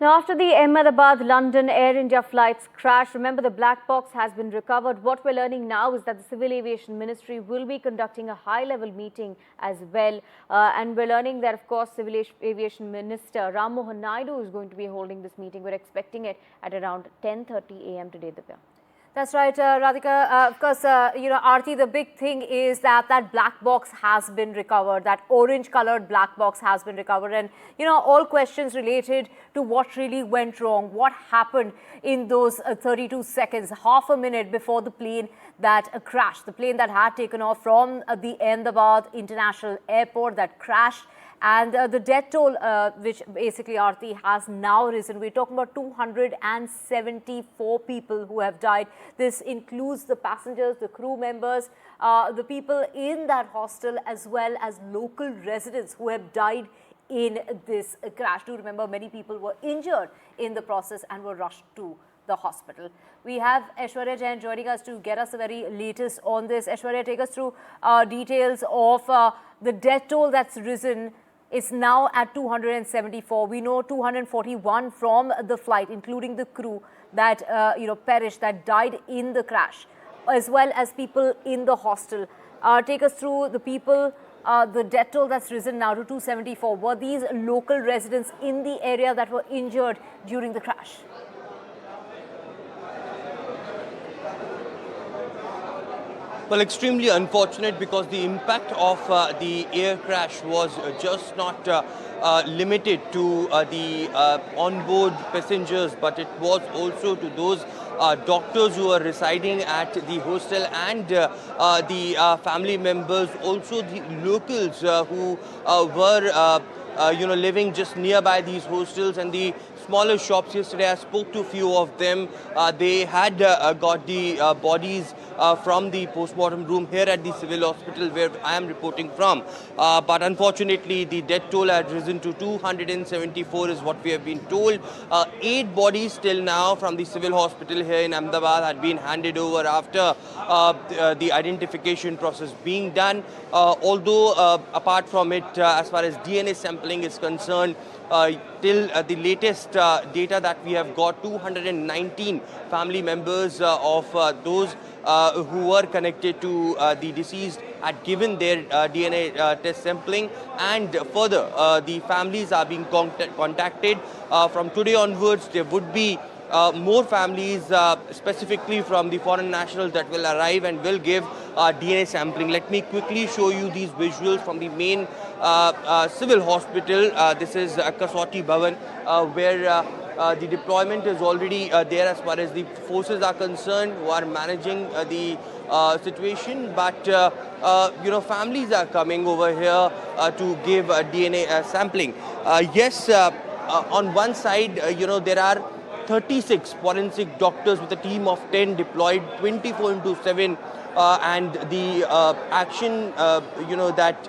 Now, after the Ahmedabad-London Air India flight's crash, remember the black box has been recovered. What we're learning now is that the Civil Aviation Ministry will be conducting a high-level meeting as well. And we're learning that, of course, Civil Aviation Minister Naidu is going to be holding this meeting. We're expecting it at around 10:30 a.m. today, Divya. That's right, Radhika. Of course, Aarti, the big thing is that black box has been recovered. That orange-colored black box has been recovered. And, all questions related to what really went wrong, what happened in those 32 seconds, half a minute before the plane that crashed, the plane that had taken off from the Ahmedabad International Airport that crashed. And the death toll, which basically, Aarti, has now risen. We're talking about 274 people who have died. This includes the passengers, the crew members, the people in that hostel, as well as local residents who have died in this crash. Do remember, many people were injured in the process and were rushed to the hospital. We have Aishwarya Jain joining us to get us the very latest on this. Aishwarya, take us through details of the death toll that's risen. It's now at 274. We know 241 from the flight, including the crew that perished, that died in the crash, as well as people in the hostel. Take us through the people, the death toll that's risen now to 274. Were these local residents in the area that were injured during the crash? Well, extremely unfortunate, because the impact of the air crash was just not limited to the onboard passengers, but it was also to those doctors who are residing at the hostel and the family members, also the locals who were living just nearby these hostels and the smaller shops. Yesterday I spoke to a few of them. They had got the bodies from the postmortem room here at the civil hospital where I am reporting from. But unfortunately, the death toll had risen to 274 is what we have been told. 8 bodies till now from the civil hospital here in Ahmedabad had been handed over after the identification process being done. Although apart from it, as far as DNA sampling is concerned, till the latest data that we have got, 219 family members of those who were connected to the deceased had given their DNA test sampling, and further the families are being contacted. From today onwards, there would be more families, specifically from the foreign nationals, that will arrive and will give DNA sampling. Let me quickly show you these visuals from the main civil hospital. This is Casualty Bhavan, where the deployment is already there as far as the forces are concerned who are managing the situation. But families are coming over here to give DNA sampling. Yes, on one side, there are 36 forensic doctors with a team of 10 deployed 24/7, and the action, that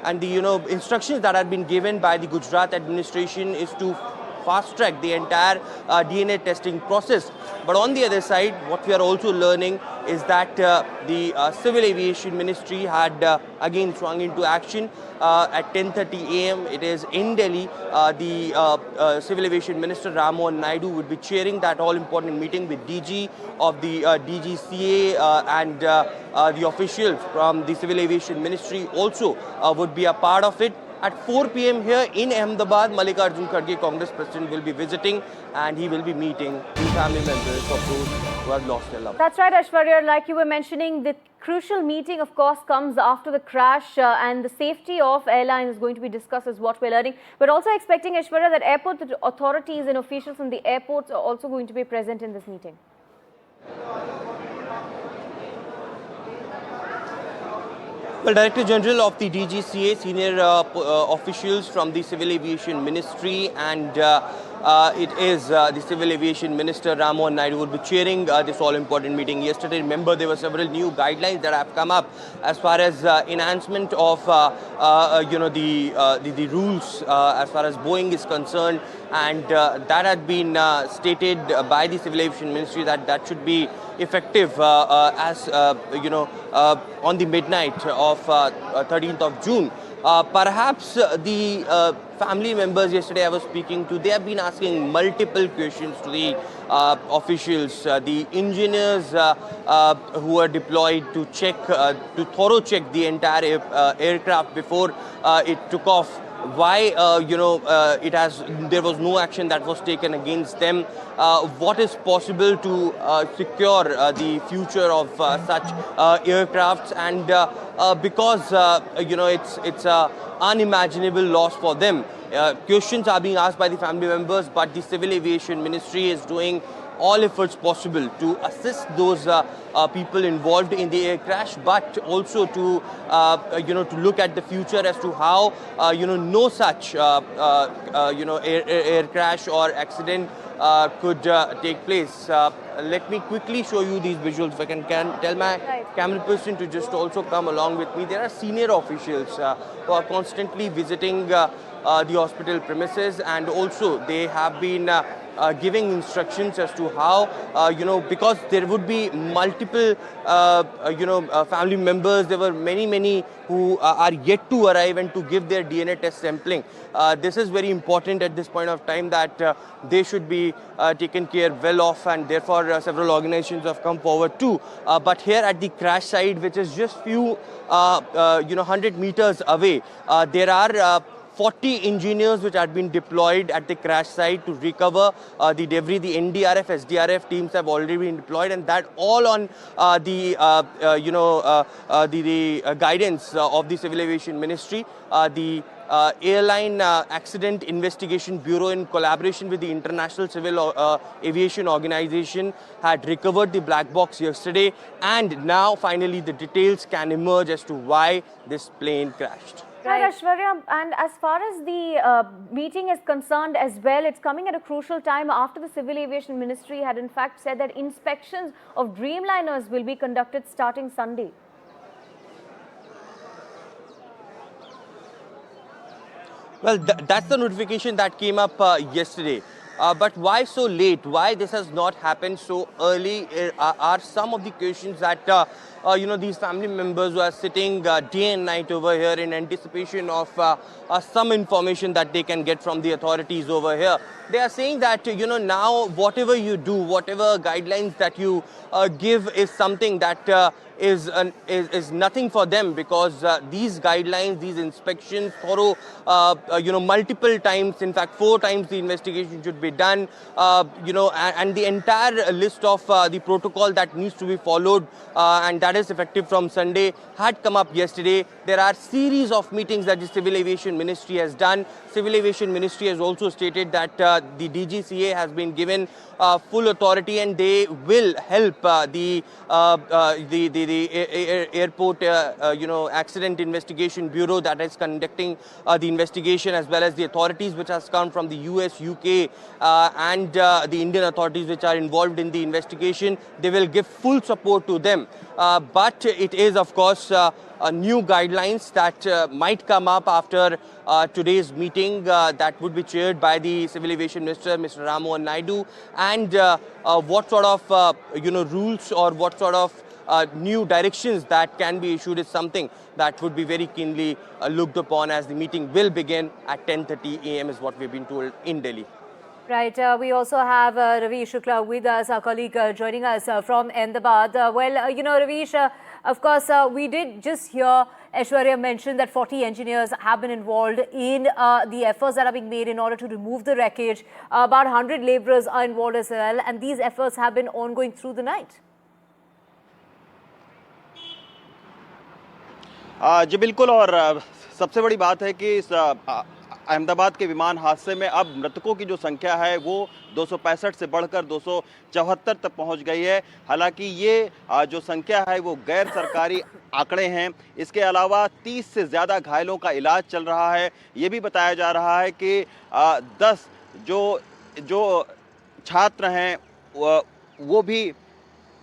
and the instructions that have been given by the Gujarat administration is to fast-track the entire DNA testing process. But on the other side, what we are also learning is that the Civil Aviation Ministry had again swung into action at 10:30 a.m. It is in Delhi. The Civil Aviation Minister Naidu would be chairing that all-important meeting with DG of the DGCA and the officials from the Civil Aviation Ministry also would be a part of it. At 4 p.m. here in Ahmedabad, Mallikarjun Kharge, Congress President, will be visiting, and he will be meeting the family members of those who have lost their loved ones. That's right, Aishwarya. Like you were mentioning, the crucial meeting, of course, comes after the crash, and the safety of airlines is going to be discussed, is what we're learning. But also expecting, Aishwarya, that airport authorities and officials from the airports are also going to be present in this meeting. Well, Director General of the DGCA, senior officials from the Civil Aviation Ministry, and it is the Civil Aviation Minister Naidu would be chairing this all-important meeting. Yesterday, remember, there were several new guidelines that have come up as far as enhancement of the rules as far as Boeing is concerned, and that had been stated by the Civil Aviation Ministry that should be effective as on the midnight of 13th of June. Perhaps the family members yesterday I was speaking to, they have been asking multiple questions to the officials, the engineers who are deployed to check, to thorough check the entire aircraft before it took off. Why there was no action that was taken against them. What is possible to secure the future of such aircrafts, and because it's unimaginable loss for them. Questions are being asked by the family members, but the Civil Aviation Ministry is doing all efforts possible to assist those people involved in the air crash, but also to to look at the future as to how no such air crash or accident could take place. Let me quickly show you these visuals. If I can tell my camera person to just also come along with me. There are senior officials who are constantly visiting the hospital premises, and also they have been giving instructions as to how, because there would be multiple, family members. There were many who are yet to arrive and to give their DNA test sampling. This is very important at this point of time, that they should be taken care well of, and therefore several organizations have come forward too. But here at the crash site, which is just few 100 meters away, there are 40 engineers which had been deployed at the crash site to recover the debris. The NDRF, SDRF teams have already been deployed, and that all on the guidance of the Civil Aviation Ministry. The Airline Accident Investigation Bureau, in collaboration with the International Civil Aviation Organization, had recovered the black box yesterday, and now finally the details can emerge as to why this plane crashed. Right, Aishwarya, and as far as the meeting is concerned as well, it's coming at a crucial time after the Civil Aviation Ministry had in fact said that inspections of Dreamliners will be conducted starting Sunday. Well, that's the notification that came up yesterday. But why so late? Why this has not happened so early are some of the questions that these family members who are sitting day and night over here in anticipation of some information that they can get from the authorities over here. They are saying that now whatever you do, whatever guidelines that you give is something that is nothing for them, because these guidelines, these inspections, thorough, multiple times, in fact 4 times the investigation should be done, and the entire list of the protocol that needs to be followed, and that is effective from Sunday, had come up yesterday. There are series of meetings that the Civil Aviation Ministry has done. Civil Aviation Ministry has also stated that the DGCA has been given full authority, and they will help the airport accident investigation bureau that is conducting the investigation, as well as the authorities which has come from the US, UK and the Indian authorities which are involved in the investigation. They will give full support to them. But it is, of course, new guidelines that might come up after today's meeting that would be chaired by the Civil Aviation Minister, Mr. Ramohan Naidu, and what sort of rules or what sort of new directions that can be issued is something that would be very keenly looked upon, as the meeting will begin at 10:30 a.m. is what we've been told in Delhi. Right. We also have Ravi Shukla with us, our colleague, joining us from Ahmedabad. Ravish, of course, we did just hear Aishwarya mention that 40 engineers have been involved in the efforts that are being made in order to remove the wreckage. About 100 laborers are involved as well, and these efforts have been ongoing through the night. जी बिल्कुल, और सबसे बड़ी बात है कि इस अहमदाबाद के विमान हादसे में अब मृतकों की जो संख्या है वो 265 से बढ़कर 274 तक पहुंच गई है। हालांकि ये जो संख्या है वो गैर सरकारी आंकड़े हैं। इसके अलावा 30 से ज़्यादा घायलों का इलाज चल रहा है। ये भी बताया जा रहा है कि 10 जो छात्र हैं वो भी,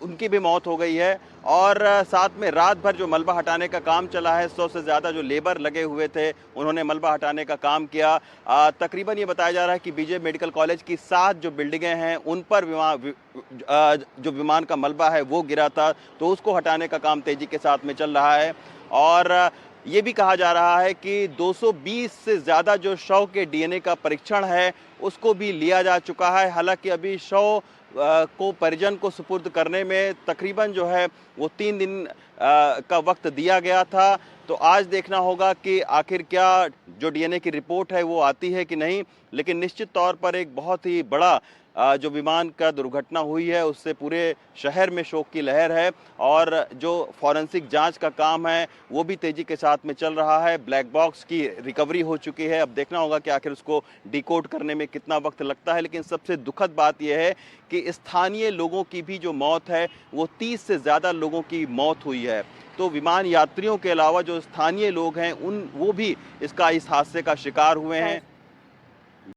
उनकी भी मौत हो गई है, और साथ में रात भर जो मलबा हटाने का काम चला है, 100 से ज़्यादा जो लेबर लगे हुए थे उन्होंने मलबा हटाने का काम किया। तकरीबन ये बताया जा रहा है कि बीजे मेडिकल कॉलेज की 7 जो बिल्डिंगें हैं उन पर जो विमान का मलबा है वो गिरा था, तो उसको हटाने का काम तेज़ी के साथ में चल रहा है। और ये भी कहा जा रहा है कि 220 से ज़्यादा जो शव के डीएनए का परीक्षण है उसको भी लिया जा चुका है। हालांकि अभी शव को परिजन को सुपुर्द करने में तकरीबन जो है वो 3 दिन का वक्त दिया गया था। तो आज देखना होगा कि आखिर क्या जो डीएनए की रिपोर्ट है वो आती है कि नहीं। लेकिन निश्चित तौर पर एक बहुत ही बड़ा जो विमान का दुर्घटना हुई है उससे पूरे शहर में शोक की लहर है और जो फॉरेंसिक जांच का काम है वो भी तेजी के साथ में चल रहा है। ब्लैक बॉक्स की रिकवरी हो चुकी है, अब देखना होगा कि आखिर उसको डिकोड करने में कितना वक्त लगता है। लेकिन सबसे दुखद बात यह है कि स्थानीय लोगों की भी जो मौत है वो 30 से ज़्यादा लोगों की मौत हुई है। तो विमान यात्रियों के अलावा जो स्थानीय लोग हैं वो भी इस हादसे का शिकार हुए हैं।